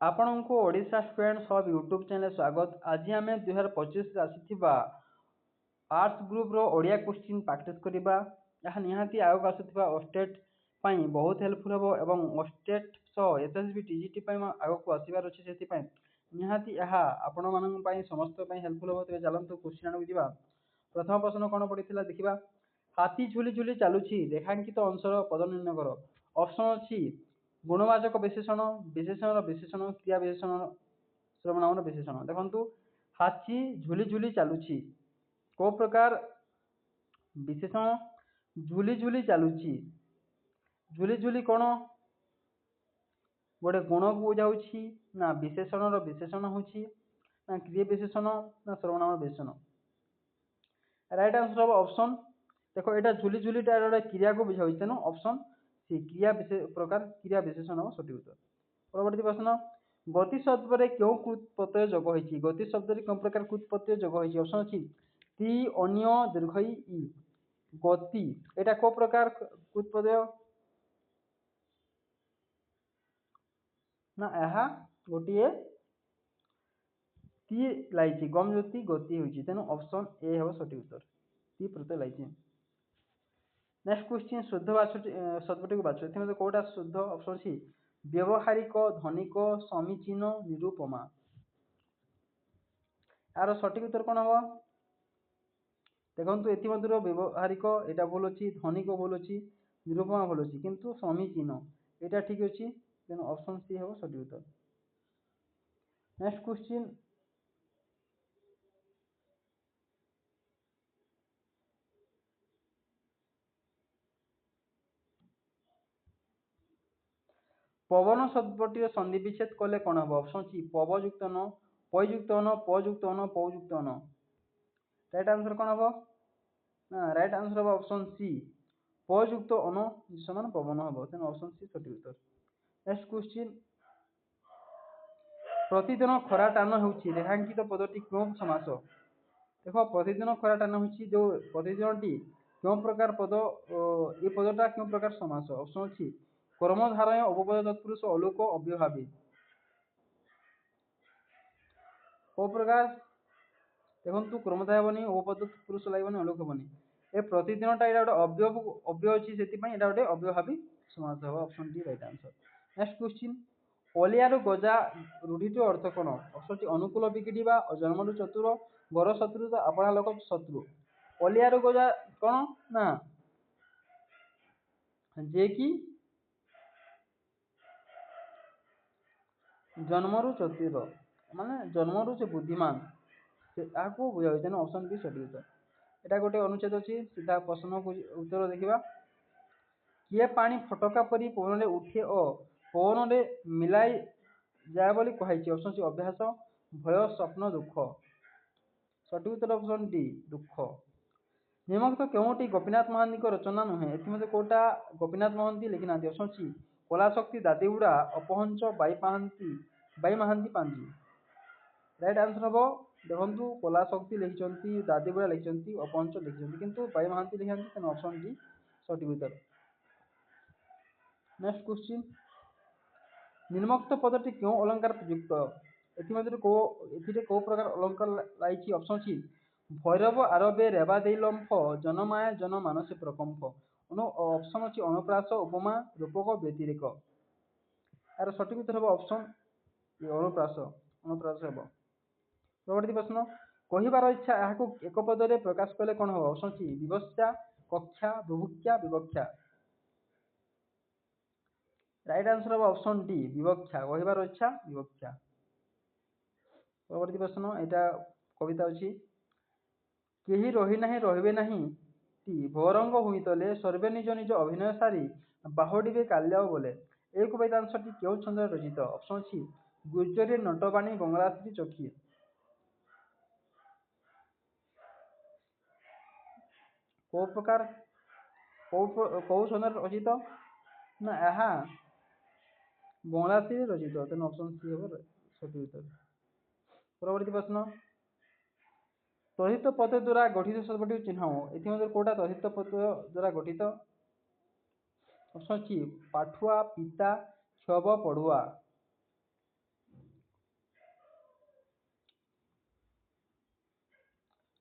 ଆପଣଙ୍କୁ Odisha student hub YouTube channel ସ୍ୱାଗତ। ଆଜି ଆମେ 2025 ଆସିଥିବା ଆର୍ଟ୍ସ ଗ୍ରୁପ୍ର ଓଡ଼ିଆ କ୍ୱେଶ୍ଚିନ୍ ପ୍ରାକ୍ଟିସ୍ କରିବା। ଏହା ନିହାତି ଆଗକୁ ଆସୁଥିବା ଓଷ୍ଟେଟ୍ ପାଇଁ ବହୁତ ହେଲ୍ପଫୁଲ୍ ହେବ ଏବଂ ଓଷ୍ଟେଟ୍ ସହ SSB TGT ପାଇଁ ଆଗକୁ ଆସିବାର ଅଛି। ସେଥିପାଇଁ ନିହାତି ଏହା ଆପଣମାନଙ୍କ ପାଇଁ ସମସ୍ତଙ୍କ ପାଇଁ ହେଲ୍ପଫୁଲ୍ ହେବ। ତେବେ ଚାଲନ୍ତୁ କ୍ୱେଶ୍ଚିନ୍ ଆଡ଼କୁ ଯିବା। ପ୍ରଥମ ପ୍ରଶ୍ନ କ'ଣ ପଡ଼ିଥିଲା ଦେଖିବା। ହାତୀ ଝୁଲି ଝୁଲି ଚାଲୁଛି, ରେଖାଙ୍କିତ ଅଂଶର ପଦ ନିର୍ଣ୍ଣୟ କର। ଅପସନ୍ ଅଛି ଗୁଣବାଚକ ବିଶେଷଣ, ବିଶେଷଣର ବିଶେଷଣ, କ୍ରିୟା ବିଶେଷଣ, ସର୍ବନାମର ବିଶେଷଣ। ଦେଖନ୍ତୁ ହାତୀ ଝୁଲି ଝୁଲି ଚାଲୁଛି କୋଉ ପ୍ରକାର ବିଶେଷଣ? ଝୁଲି ଝୁଲି ଚାଲୁଛି। ଝୁଲି ଝୁଲି କ'ଣ ଗୋଟେ ଗୁଣକୁ ବୁଝାଉଛି ନା ବିଶେଷଣର ବିଶେଷଣ ହେଉଛି ନା କ୍ରିୟା ବିଶେଷଣ ନା ସର୍ବନାମର ବିଶେଷଣ? ରାଇଟ୍ ଆନ୍ସର ହେବ ଅପସନ୍। ଦେଖ ଏଇଟା ଝୁଲି ଝୁଲିଟା ଗୋଟେ କ୍ରିୟାକୁ ବୁଝାଉଛି, ତେଣୁ ଅପସନ୍ ସି କ୍ରିୟା ପ୍ରକାର କ୍ରିୟା ବିଶେଷଣ ହେବ ସଠିକ୍ ଉତ୍ତର। ପରବର୍ତ୍ତୀ ପ୍ରଶ୍ନ, ଗତି ଶବ୍ଦରେ କେଉଁ କୃତ୍ ପ୍ରତ୍ୟୟ ଯୋଗ ହୋଇଛି? ଗତି ଶବ୍ଦରେ କେଉଁ ପ୍ରକାର କୃତ୍ ପ୍ରତ୍ୟୟ ଯୋଗ ହୋଇଛି? ଅପସନ୍ ଅଛି ତି, ଅନ୍ୟ, ଦୀର୍ଘଇ, ଇ। ଗତି ଏଇଟା କୋଉ ପ୍ରକାର କୃତ୍ ପ୍ରତ୍ୟୟ? ନା ଏହା ଗୋଟିଏ ତି ଲାଗିଛି, ଗମ୍ ଜ୍ୟୋତି ଗତି ହେଉଛି, ତେଣୁ ଅପସନ୍ ଏ ହେବ ସଠିକ୍ ଉତ୍ତର। ତି ପ୍ରତ୍ୟୟ ଲାଗିଛି। ନେକ୍ସଟ କ୍ୱେଶ୍ଚିନ୍, ଶୁଦ୍ଧ ଶବ୍ଦଟିକୁ ବାଛ। ଏଥିମଧ୍ୟ କୋଉଟା ଶୁଦ୍ଧ? ଅପସନ୍ ଅଛି ବ୍ୟବହାରିକ, ଧନିକ, ସମୀଚୀନ, ନିରୁପମା। ଏହାର ସଠିକ୍ ଉତ୍ତର କ'ଣ ହେବ? ଦେଖନ୍ତୁ ଏଥିମଧ୍ୟରୁ ବ୍ୟବହାରିକ ଏଇଟା ଭୁଲ ଅଛି, ଧନିକ ଭୁଲ ଅଛି, ନିରୁପମା ଭୁଲ ଅଛି, କିନ୍ତୁ ସମୀଚୀନ ଏଇଟା ଠିକ୍ ଅଛି, ତେଣୁ ଅପସନ୍ ସି ହେବ ସଠିକ୍ ଉତ୍ତର। ନେକ୍ସଟ କ୍ୱେଶ୍ଚିନ୍, ପବନ ଶବ୍ଦଟିର ସନ୍ଧି ବିଚ୍ଛେଦ କଲେ କ'ଣ ହେବ? ଅପସନ୍ ଅଛି ପବ ଯୁକ୍ତ ନ, ପଇ ଯୁକ୍ତ ନ, ପ ଯୁକ୍ତ ନ, ପୌ ଯୁକ୍ତ ନ। ରାଇଟ୍ ଆନ୍ସର କ'ଣ ହେବ? ନା ରାଇଟ୍ ଆନ୍ସର ହେବ ଅପସନ୍ ସି ପ ଯୁକ୍ତ ଅନ ସମାନ ପବନ ହେବ, ତେଣୁ ଅପସନ୍ ସି ସଠିକ୍ ଉତ୍ତର। ନେକ୍ସଟ କ୍ୱେଶ୍ଚିନ୍, ପ୍ରତିଦିନ ଖରା ଟାଣ ହେଉଛି ରେଖାଙ୍କିତ ପଦଟି କେଉଁ ସମାସ? ଦେଖ ପ୍ରତିଦିନ ଖରା ଟାଣ ହେଉଛି ଯେଉଁ ପ୍ରତିଦିନଟି କେଉଁ ପ୍ରକାର ପଦ? ଏ ପଦଟା କେଉଁ ପ୍ରକାର ସମାସ? ଅପସନ୍ ଅଛି କର୍ମଧାରୟ, ଉପପଦ ତତ୍ପୁରୁଷ, ଅଲୋକ, ଅବ୍ୟଭାବୀ। କୋଉ ପ୍ରକାର? ଦେଖନ୍ତୁ କର୍ମଧାରୟ ହେବନି, ଉପପଦ ତତ୍ପୁରୁଷ ଲାଗିବନି, ଅଲୋକ ହେବନି। ଏ ପ୍ରତିଦିନଟା ଏଇଟା ଗୋଟେ ଅବ୍ୟୟ ଅଛି, ସେଥିପାଇଁ ଏଇଟା ଗୋଟେ ଅବ୍ୟଭାବୀ ସମାସ ହେବ। Option D right answer. Next question, ଅଲିଆରୁ ଗଜା ରୂଢ଼ିଟିର ଅର୍ଥ କ'ଣ? ଅପସନ୍ ଅଛି ଅନୁକୂଳ ବିଗିଡ଼ିବା, ଜନ୍ମରୁ ଚତୁର, ବର ଶତ୍ରୁତା, ଆପଣା ଲୋକ ଶତ୍ରୁ। ଅଲିଆରୁ ଗଜା କ'ଣ? ନା ଯେ କି ଜନ୍ମରୁ ଚତୁର, ମାନେ ଜନ୍ମରୁ ସେ ବୁଦ୍ଧିମାନ, ତାହାକୁ ବୁଝାଉଛି, ତେଣୁ ଅପସନ୍ ବି ସଠିକ୍ ଉତ୍ତର। ଏଇଟା ଗୋଟେ ଅନୁଚ୍ଛେଦ ଅଛି, ସିଧା ପ୍ରଶ୍ନକୁ ଉତ୍ତର ଦେଖିବା। କିଏ ପାଣି ଫଟକା ପରି ପବନରେ ଉଠେ ଓ ପବନରେ ମିଳାଇ ଯାଏ ବୋଲି କୁହାଯାଇଛି? ଅପସନ୍ ଅଛି ଅଭ୍ୟାସ, ଭୟ, ସ୍ୱପ୍ନ, ଦୁଃଖ। ସଠିକ୍ ଉତ୍ତର ଅପସନ୍ ଡି ଦୁଃଖ। ନିମ୍ନୋକ୍ତ କେଉଁଟି ଗୋପୀନାଥ ମହାନ୍ତିଙ୍କ ରଚନା ନୁହେଁ? ଏଥିମଧ୍ୟ କୋଉଟା ଗୋପୀନାଥ ମହାନ୍ତି ଲେଖିନାହାନ୍ତି? ଅପସନ୍ ଅଛି କଳାଶକ୍ତି, ଦାଦିବୁଡ଼ା, ଅପହଞ୍ଚ, ବାଇ ମହାନ୍ତି ପାଞ୍ଜି। ରାଇଟ୍ ଆନ୍ସର ହେବ ଦେଖନ୍ତୁ କଳାଶକ୍ତି ଲେଖିଛନ୍ତି, ଦାଦିବୁଡ଼ା ଲେଖିଛନ୍ତି, ଅପହଞ୍ଚ ଲେଖିଛନ୍ତି, କିନ୍ତୁ ବାଇ ମହାନ୍ତି ଲେଖିଛନ୍ତି, ତେଣୁ ଅପସନ୍ ଡି ସଠିକ୍ ଉତ୍ତର। ନେକ୍ସଟ କ୍ୱେଶ୍ଚିନ୍, ନିମ୍ନୋକ୍ତ ପଦଟି କେଉଁ ଅଲଙ୍କାର ଯୁକ୍ତ? ଏଥିମଧ୍ୟରୁ ଏଥିରେ କୋଉ ପ୍ରକାର ଅଲଙ୍କାର ଲାଗିଛି? ଅପସନ୍ ଅଛି ଭୈରବ ଆରବେ ରେବା ଦେଇ ଲମ୍ଫ, ଜନମାୟା ଜନ ମାନସେ ପ୍ରକମ୍ପ। ଅପସନ୍ ଅଛି ଅନୁପ୍ରାସ, ଉପମା, ରୂପକ, ବ୍ୟତିରେକ। ଏହାର ସଠିକ୍ ଉତ୍ତର ହେବ ଅପସନ୍ ଅନୁପ୍ରାସ ହେବ। ପରବର୍ତ୍ତୀ ପ୍ରଶ୍ନ, କହିବାର ଇଚ୍ଛା ଏହାକୁ ଏକ ପଦରେ ପ୍ରକାଶ କଲେ କ'ଣ ହେବ? ଅପସନ୍ ଅଛି ବିବସ୍ୟା, କକ୍ଷା, ବୁଭୁକ୍ଷା, ବିବକ୍ଷା। ରାଇଟ୍ ଆନ୍ସର ହେବ ଅପସନ୍ ଡି ବିବକ୍ଷା, କହିବାର ଇଚ୍ଛା ବିବକ୍ଷା। ପରବର୍ତ୍ତୀ ପ୍ରଶ୍ନ, ଏଇଟା କବିତା ଅଛି କେହି ରହିନାହିଁ ରହିବେ ନାହିଁ ଟି ଭରଙ୍ଗ ହୋଇତଲେ ସର୍ବେ ନିଜ ନିଜ ଅଭିନୟ ସାରି ବାହୁଡ଼ିବେ କାଲ୍ୟାଅ ବୋଲେ। এই କବିତାଂଶଟି କେଉଁ ଛନ୍ଦରେ ରଚିତ? ଅପସନ୍ ଅଛି ଗୁଜ୍ଜରୀ, ନଟବାଣୀ, ବଙ୍ଗଳାଶ୍ରୀ, ଚକି। କୋଉ ପ୍ରକାର କୋଉ ଛନ୍ଦରେ ରଚିତ? ନା ଏହା ବଙ୍ଗଳାଶ୍ରୀ ରଚିତ, ତେଣୁ ଅପସନ୍ ସି ହେବ ସଠିକ୍ ଉତ୍ତର। ପରବର୍ତ୍ତୀ ପ୍ରଶ୍ନ, ତଡ଼ିତ ପ୍ରତ୍ୟୟ ଦ୍ୱାରା ଗଠିତ ଶବ୍ଦଟିକୁ ଚିହ୍ନାଅ। ଏଥିମଧ୍ୟରୁ କୋଉଟା ତଡ଼ିତ ପ୍ରତ୍ୟୟ ଦ୍ୱାରା ଗଠିତ? ଅପସନ୍ ଅଛି ପାଠୁଆ, ପିତା, କ୍ଷୋଭ, ପଢୁଆ।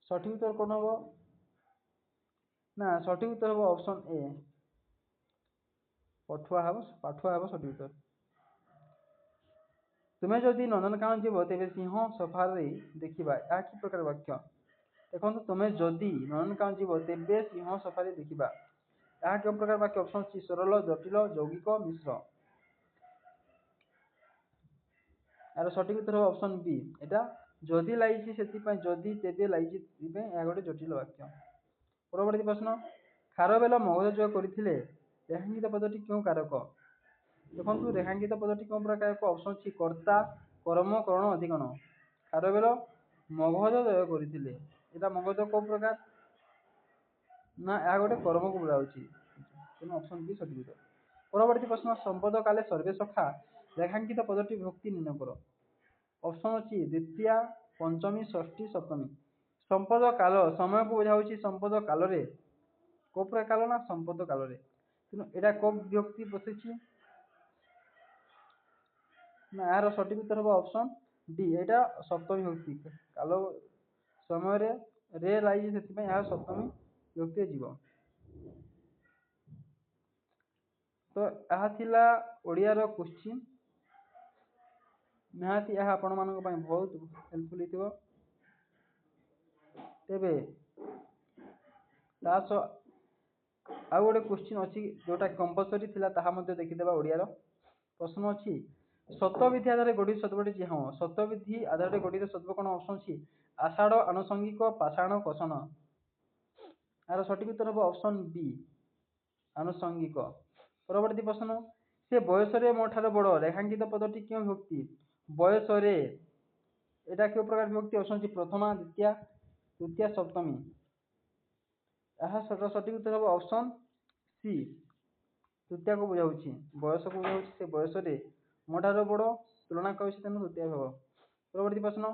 সঠিক উত্তর কোন হব না সঠিক উত্তর হব অপশন এ পাঠুয়া হব সঠিক উত্তর। ତୁମେ ଯଦି ନନ୍ଦନକାନନ ଯିବ ତେବେ ସିଂହ ସଫାରି ଦେଖିବା ଏହା କି ପ୍ରକାର ବାକ୍ୟ? ଦେଖନ୍ତୁ ତୁମେ ଯଦି ନନ୍ଦନକାନନ ଯିବ ତେବେ ସିଂହ ସଫାରି ଦେଖିବା ଏହା କେଉଁ ପ୍ରକାର ବାକ୍ୟ? ଅପସନ୍ ସି ସରଳ, ଜଟିଳ, ଯୌଗିକ, ମିଶ୍ର। ଏହାର ସଠିକ ଉତ୍ତର ହେବ ଅପସନ୍ ବି। ଏଟା ଯଦି ଲାଗିଛି ସେଥିପାଇଁ, ଯଦି ତେବେ ଲାଗିଛି ସେଥିପାଇଁ ଏହା ଗୋଟେ ଜଟିଳ ବାକ୍ୟ। ପରବର୍ତ୍ତୀ ପ୍ରଶ୍ନ, ଖାରବେଳ ମଗଜ ଯୋଗ କରିଥିଲେ ରେଖାଙ୍କିତ ପଦଟି କେଉଁ କାରକ? ଦେଖନ୍ତୁ ରେଖାଙ୍କିତ ପଦଟି କେଉଁ ପ୍ରକାର କାରକ? ଅପସନ୍ ସି କର୍ତ୍ତା, କର୍ମ, କରଣ, ଅଧିକରଣ। ଖାରବେଳ ମଗଜ ଜୟ କରିଥିଲେ, ଏଟା ମଗଜ କୋଉ ପ୍ରକାର? ନା ଏହା ଗୋଟେ କର୍ମକୁ ବୁଝାଉଛି, ତେଣୁ ଅପସନ୍ ବି ସଠିକ ଉତ୍ତର। ପରବର୍ତ୍ତୀ ପ୍ରଶ୍ନ, ସମ୍ପଦ କାଲେ ସର୍ବେ ସଖା ରେଖାଙ୍କିତ ପଦଟି ବିଭକ୍ତି ନିର୍ଣ୍ଣୟ କର। ଅପସନ୍ ଅଛି ଦ୍ୱିତୀୟା, ପଞ୍ଚମୀ, ଷଷ୍ଠୀ, ସପ୍ତମୀ। ସମ୍ପଦ କାଳ ସମୟକୁ ବୁଝାଉଛି। ସମ୍ପଦ କାଳରେ କୋଉ ପ୍ରକାର କାଳ? ନା ସମ୍ପଦ କାଳରେ। ତେଣୁ ଏଇଟା କୋଉ ବିଭକ୍ତି ବସିଛି? ନା ଏହାର ସଠିକ ଉତ୍ତର ହେବ ଅପସନ୍ ଡି। ଏଇଟା ସପ୍ତମୀ ବିଭକ୍ତି। କାଳ ସମୟରେ ରେ ଲାଗିଛି ସେଥିପାଇଁ ଏହା ସପ୍ତମୀ ବିଭକ୍ତିରେ ଯିବ। ତ ଏହା ଥିଲା ଓଡ଼ିଆର କ୍ୱେଶ୍ଚିନ୍। ନିହାତି ଏହା ଆପଣମାନଙ୍କ ପାଇଁ ବହୁତ ହେଲ୍ପଫୁଲ୍ ହେଇଥିବ। ତେବେ ତା ସହ ଆଉ ଗୋଟେ କ୍ୱେଶ୍ଚିନ୍ ଅଛି ଯୋଉଟା କମ୍ପଲସରି ଥିଲା, ତାହା ମଧ୍ୟ ଦେଖିଦେବା। ଓଡ଼ିଆର ପ୍ରଶ୍ନ ଅଛି, ଶତବିଧି ଆଧାରରେ ଗଠିତ ଶବ୍ଦଟି ଯେ ହଁ ଶତବିଧି ଆଧାରରେ ଗଠିତ ଶବ୍ଦ କ'ଣ? ଅପସନ୍ ଅଛି ଆଷାଢ଼, ଆନୁଷଙ୍ଗିକ, ପାଷାଣ, କଷଣ। ଏହାର ସଠିକ ଉତ୍ତର ହେବ ଅପସନ୍ ବି ଆନୁଷଙ୍ଗିକ। ପରବର୍ତ୍ତୀ ପ୍ରଶ୍ନ, ସେ ବୟସରେ ମୋ ଠାରୁ ବଡ଼ ରେଖାଙ୍କିତ ପଦଟି କେଉଁ ବିଭକ୍ତି? ବୟସରେ ଏଟା କେଉଁ ପ୍ରକାର ବିଭକ୍ତି? ଅପସନ୍ ଅଛି ପ୍ରଥମା, ଦ୍ୱିତୀୟା, ତୃତୀୟା, ସପ୍ତମୀ। ଏହା ସଠିକ ଉତ୍ତର ହେବ ଅପସନ୍ ସି ତୃତୀୟାକୁ ବୁଝାଉଛି, ବୟସକୁ ବୁଝାଉଛି। ସେ ବୟସରେ ମୋ ଠାରୁ ବଡ଼ ତୁଳନା କରୁଛି, ତେଣୁ ତୃତୀୟା ହେବ। ପରବର୍ତ୍ତୀ ପ୍ରଶ୍ନ,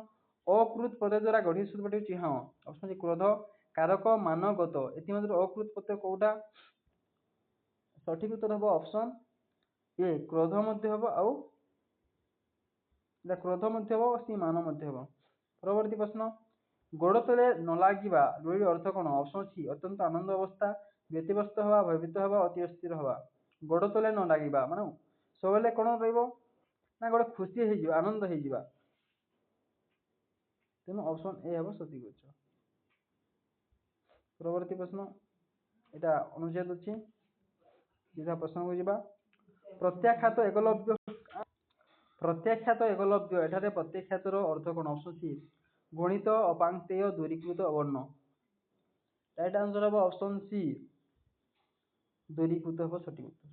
ଅକୃତ ପଦ ଦ୍ୱାରା ଗଠିତ ଶବ୍ଦଟି ଚିହ୍ନ। ଅପସନ୍ ସି କ୍ରୋଧ, କାରକ, ମାନ, ଗତ। ଏଥିମଧ୍ୟରୁ ଅକୃତ ପ୍ରତ୍ୟୟ କୋଉଟା? ସଠିକ ଉତ୍ତର ହେବ ଅପସନ୍ ଏ କ୍ରୋଧ ମଧ୍ୟ ହେବ, ଆଉ କ୍ରୋଧ ମଧ୍ୟ ହେବ, ସି ମାନ ମଧ୍ୟ ହେବ। ପରବର୍ତ୍ତୀ ପ୍ରଶ୍ନ, ଗୋଡ଼ ତଳେ ନ ଲାଗିବା ରୂଢ଼ିର ଅର୍ଥ କ'ଣ? ଅପସନ୍ ସି ଅତ୍ୟନ୍ତ ଆନନ୍ଦ ଅବସ୍ଥା, ବ୍ୟତିବ୍ୟସ୍ତ ହେବା, ଭୟଭୀତ ହେବା, ଅତି ଅସ୍ଥିର ହେବା। ଗୋଡ଼ ତଳେ ନ ଲାଗିବା ମାନେ ସବୁବେଳେ କ'ଣ ରହିବ? ନା ଗୋଟେ ଖୁସି ହେଇଯିବା, ଆନନ୍ଦ ହେଇଯିବା। ତେଣୁ ଅପସନ୍ ଏ ହେବ ସଠିକ ଉତ୍ତର। ପରବର୍ତ୍ତୀ ପ୍ରଶ୍ନ, ଏଟା ଅନୁଚ୍ଛେଦ ଅଛି, ସିଧା ପ୍ରଶ୍ନକୁ ଯିବା। ପ୍ରତ୍ୟାଖ୍ୟାତ ଏକଲବ୍ୟ ଏଠାରେ ପ୍ରତ୍ୟାଖ୍ୟାତର ଅର୍ଥ କ'ଣ? ଅପସନ୍ ସି ଗଣିତ, ଅପାଂକ୍ତେୟ, ଦୂରୀକୃତ, ଅବର୍ଣ୍ଣ। ରାଇଟ୍ ଆନ୍ସର ହେବ ଅପସନ୍ ସି ଦୂରୀକୃତ ହେବ ସଠିକ ଉତ୍ତର।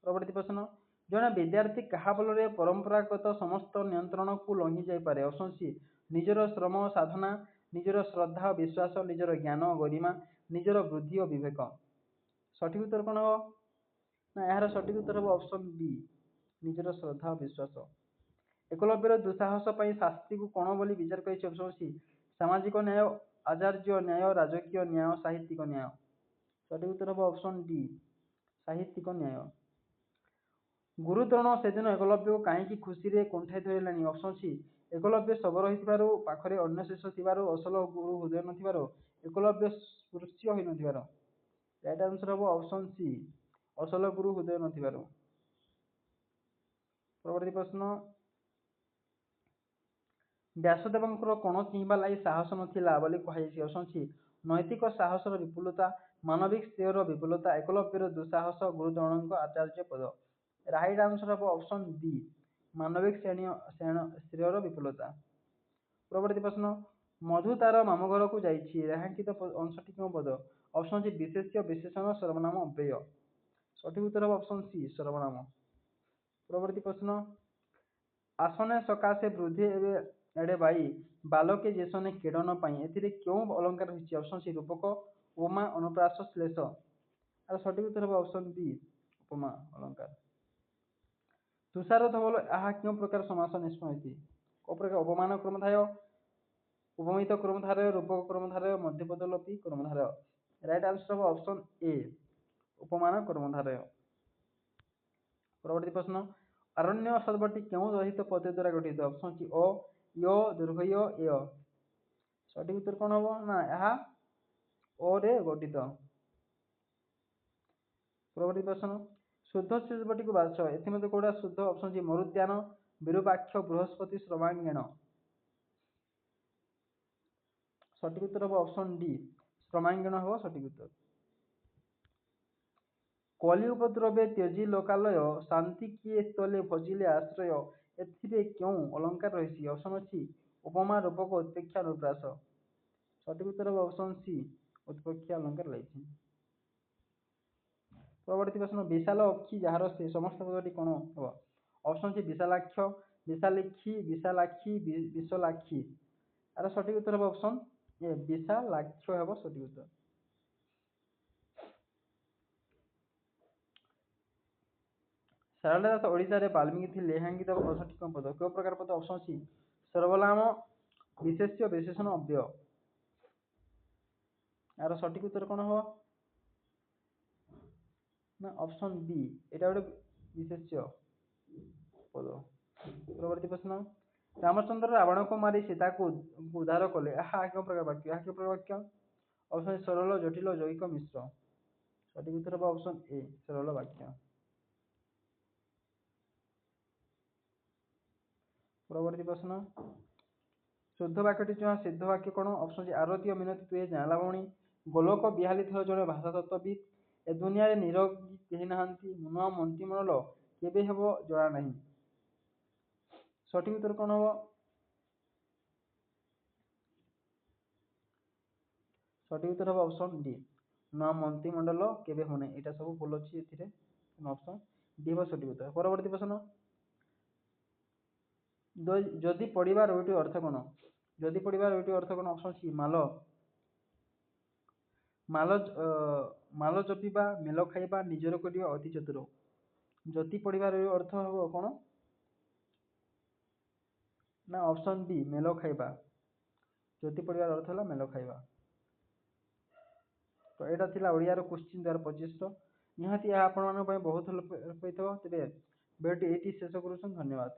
ପରବର୍ତ୍ତୀ ପ୍ରଶ୍ନ, ଜଣେ ବିଦ୍ୟାର୍ଥୀ କାହା ବଳରେ ପରମ୍ପରାଗତ ସମସ୍ତ ନିୟନ୍ତ୍ରଣକୁ ଲଙ୍ଘି ଯାଇପାରେ? ଅପସନ୍ ସି ନିଜର ଶ୍ରମ ସାଧନା, ନିଜର ଶ୍ରଦ୍ଧା ଓ ବିଶ୍ୱାସ, ନିଜର ଜ୍ଞାନ ଗରିମା, ନିଜର ବୁଦ୍ଧି ଓ ବିବେକ। ସଠିକ ଉତ୍ତର କ'ଣ ହେବ? ନା ଏହାର ସଠିକ ଉତ୍ତର ହେବ ଅପସନ୍ ବି ନିଜର ଶ୍ରଦ୍ଧା ଓ ବିଶ୍ୱାସ। ଏକଲବ୍ୟର ଦୁଃସାହସ ପାଇଁ ଶାସ୍ତିକୁ କ'ଣ ବୋଲି ବିଚାର କରିଛି? ଅପସନ୍ ସି ସାମାଜିକ ନ୍ୟାୟ, ଆଚାର୍ଯ୍ୟ ନ୍ୟାୟ, ରାଜକୀୟ ନ୍ୟାୟ, ସାହିତ୍ୟିକ ନ୍ୟାୟ। ସଠିକ ଉତ୍ତର ହେବ ଅପସନ୍ ଡି ସାହିତ୍ୟିକ ନ୍ୟାୟ। ଗୁରୁଦ୍ରୋଣ ସେଦିନ ଏକଲବ୍ୟକୁ କାହିଁକି ଖୁସିରେ କୁଣ୍ଠାଇ ଧରିଲାନି? ଅପସନ୍ ସି ଏକଲବ୍ୟ ଶବ ରହିଥିବାରୁ, ପାଖରେ ଅନ୍ୟ ଶିଷ୍ୟ ଥିବାରୁ, ଅସଲ ଗୁରୁ ହୃଦୟ ନଥିବାରୁ, ଏକଲବ୍ୟ ସ୍ପୃଶ୍ୟ ହୋଇନଥିବାରୁ। ରାଇଟ୍ ଆନ୍ସର ହେବ ଅପସନ୍ ସି ଅସଲ ଗୁରୁ ହୃଦୟ ନଥିବାରୁ। ପରବର୍ତ୍ତୀ ପ୍ରଶ୍ନ, ବ୍ୟାସଦେବଙ୍କର କୋଣ ଚିହ୍ନିବା ଲାଗି ସାହସ ନଥିଲା ବୋଲି କୁହାଯାଇଛି? ଅପସନ୍ ସି ନୈତିକ ସାହସର ବିପୁଲତା, ମାନବିକ ସ୍ନେହର ବିପୁଲତା, ଏକଲବ୍ୟର ଦୁଃସାହସ, ଗୁରୁଦ୍ରୋଣଙ୍କ ଆଚାର୍ଯ୍ୟ ପଦ। ରାଇଟ୍ ଆନ୍ସର ହେବ ଅପସନ୍ ବି ମାନବିକ ସ୍ନେହର ବିପୁଲତା। ପରବର୍ତ୍ତୀ ପ୍ରଶ୍ନ, ମଧୁ ତାର ମାମୁଁ ଘରକୁ ଯାଇଛି ରେଖାଙ୍କିତ ଅଂଶଟି କେଉଁ ପଦ? ଅପସନ୍ ସି ବିଶେଷ୍ୟ, ବିଶେଷଣ, ସର୍ବନାମ, ଅବ୍ୟୟ। ସଠିକ ଉତ୍ତର ହେବ ଅପସନ୍ ସି ସର୍ବନାମ। ପରବର୍ତ୍ତୀ ପ୍ରଶ୍ନ, ଆସନେ ସକାଶେ ବୃଦ୍ଧେ ଏଡ଼େ ବାଇ, ବାଲକେ ଯେସନେ କେଡ଼ନ ପାଇଁ। ଏଥିରେ କେଉଁ ଅଳଙ୍କାର ରହିଛି? ଅପସନ୍ ସି ରୂପକ, ଉପମା, ଅନୁପ୍ରାସ, ଶ୍ଲେଷ। ଏହାର ସଠିକ ଉତ୍ତର ହେବ ଅପସନ୍ ବି ଉପମା ଅଳଙ୍କାର। ତୁଷାର ଧବଳ ଏହା କେଉଁ ପ୍ରକାର ସମାସ ନିଷ୍ପତ୍ତି? କୋଉ ପ୍ରକାର? ଅପମାନ କ୍ରମଧାରୟ, ଉପମିତ କ୍ରମଧାରୟ, ରୂପକ କ୍ରମଧାରୟ, ମଧ୍ୟପଦଲୋପୀ କ୍ରମଧାରୟ। ରାଇଟ୍ ଆନ୍ସର ହେବ ଅପସନ୍ ଏ ଉପମାନ କ୍ରମଧାରୟ। ପରବର୍ତ୍ତୀ ପ୍ରଶ୍ନ, ଆରଣ୍ୟ ଶବ୍ଦଟି କେଉଁ ରହିତ ପଦ୍ୟ ଦ୍ୱାରା ଗଠିତ? ଅପସନ୍ ସି ଅ, ୟ, ଦୀର୍ଘ ୟ, ଏୟ। ସଠିକ ଉତ୍ତର କଣ ହବ ନା ଏହା ଓ ରେ ଗଠିତ। ପରବର୍ତ୍ତୀ ପ୍ରଶ୍ନ ଶୁଦ୍ଧ ଶିଳ୍ପଟିକୁ ବାଛ ଏଥିମଧ୍ୟ କୋଉଟା ଶୁଦ୍ଧ ଅପସନ ଜି ମରୁଦ୍ୟାନ ବିରୂପାକ୍ଷ ବୃହସ୍ପତି ଶ୍ରମାଙ୍ଗୀଣ। ସଠିକ ଉତ୍ତର ହବ ଅପସନ ଡି ଶ୍ରମାଙ୍ଗୀଣ ହବ ସଠିକ ଉତ୍ତର। କଳି ଉପଦ୍ରବେ ତ୍ୟଜି ଲୋକାଲୟ ଶାନ୍ତି କିଏ ସ୍ଥଳେ ଭଜିଲେ ଆଶ୍ରୟ ଏଥିରେ କେଉଁ ଅଲଙ୍କାର ରହିଛି ଅପସନ ଅଛି ଉପମା ରୂପକ ଉତ୍ପେକ୍ଷା ଅନୁପ୍ରାସ। ସଠିକ ଉତ୍ତର ହବ ଅପସନ ସି ଉତ୍ପେକ୍ଷା ଅଲଙ୍କାର ରହିଛି। ପରବର୍ତ୍ତୀ ପ୍ରଶ୍ନ ବିଶାଲ ଅକ୍ଷୀ ଯାହାର ସେ ସମସ୍ତ ପଦଟି କଣ ହବ ଅପସନ ସି ବିଶାଲାକ୍ଷ ବିଶାଲିକ୍ଷୀ ବିଶାଲାକ୍ଷୀ ବିଶଲାକ୍ଷୀ। ଆର ସଠିକ ଉତ୍ତର ହବ ଅପସନ ଏ ବିଶାଲାକ୍ଷ ହେବ ସଠିକ ଉତ୍ତର। ଶାରଳା ଦାସ ଓଡ଼ିଶାରେ ବାଲ୍ମୀକି ଥିଲେ ଏହାଙ୍କିତ ଅସଠିକ ପଦ କେଉଁ ପ୍ରକାର ପଦ ଅପସନ ସି ସର୍ବନାମ ବିଶେଷ୍ୟ ବିଶେଷଣ ଅବ୍ୟୟ। ଆର ସଠିକ ଉତ୍ତର କଣ ହବ ନା ଅପସନ ବି ଏଟା ଗୋଟେ ବିଶେଷ୍ୟ ପଦ। ପରବର୍ତ୍ତୀ ପ୍ରଶ୍ନ ରାମଚନ୍ଦ୍ର ରାବଣକୁ ମାରି ସୀତାକୁ ଉଦ୍ଧାର କଲେ ଏହା କେଉଁ ପ୍ରକାର ବାକ୍ୟ ଏହା କେଉଁ ପ୍ରକାର ବାକ୍ୟ ଅପସନ ସରଳ ଜଟିଳ ଯୌଗିକ ମିଶ୍ର। ସଠିକ ଉତ୍ତର ହବ ଅପସନ ଏ ସରଳ ବାକ୍ୟ। ପରବର୍ତ୍ତୀ ପ୍ରଶ୍ନ ଶୁଦ୍ଧ ବାକ୍ୟଟି ଚୁହା ସିଦ୍ଧ ବାକ୍ୟ କଣ ଅପସନ ଜି ଆରତୀୟ ମିନତି ତୁଏ ଜାଣିଲା ଭଉଣୀ ଗୋଲକ ବିହାଲି ଥର ଜଣେ ଭାଷା ତତ୍ତ୍ୱବିତ୍ ଏ ଦୁନିଆରେ ନିରୋଗୀ କେହି ନାହାନ୍ତି ନୂଆ ମନ୍ତ୍ରିମଣ୍ଡଳ କେବେ ହେବ ଜଣା ନାହିଁ। ସଠିକ ଉତ୍ତର କଣ ହବ ସଠିକ ଉତ୍ତର ହବ ଅପସନ ଡି ନୂଆ ମନ୍ତ୍ରିମଣ୍ଡଳ କେବେ ହଉନାହିଁ ଏଇଟା ସବୁ ଭୁଲ ଅଛି ଏଥିରେ ଅପସନ ଡି ହବ ସଠିକ ଉତ୍ତର। ପରବର୍ତ୍ତୀ ପ୍ରଶ୍ନ ଯଦି ପଢିବା ରୋଗଟି ଅର୍ଥ କଣ ଯଦି ପଢିବା ରୋଗଟି ଅର୍ଥ କଣ ଅପସନ ସି ମାଲ ମାଲ ମାଲ ଜପିବା ମେଲ ଖାଇବା ନିଜର କରିବା ଅତି ଚତୁର। ଯଦି ପଢିବା ରୋଗର ଅର୍ଥ ହବ କଣ ନା ଅପସନ ବି ମେଲ ଖାଇବା ଯଦି ପଢିବାର ଅର୍ଥ ହେଲା ମେଲ ଖାଇବା। ତ ଏଇଟା ଥିଲା ଓଡ଼ିଆର କ୍ୱେଶ୍ଚିନ୍ 2025 ନିହାତି ଏହା ଆପଣମାନଙ୍କ ପାଇଁ ବହୁତ ହେଲ୍ପ ହୋଇଥିବ। ତେବେ ଭିଡ଼ିଓଟି ଏଇଠି ଶେଷ କରୁଛୁ ଧନ୍ୟବାଦ।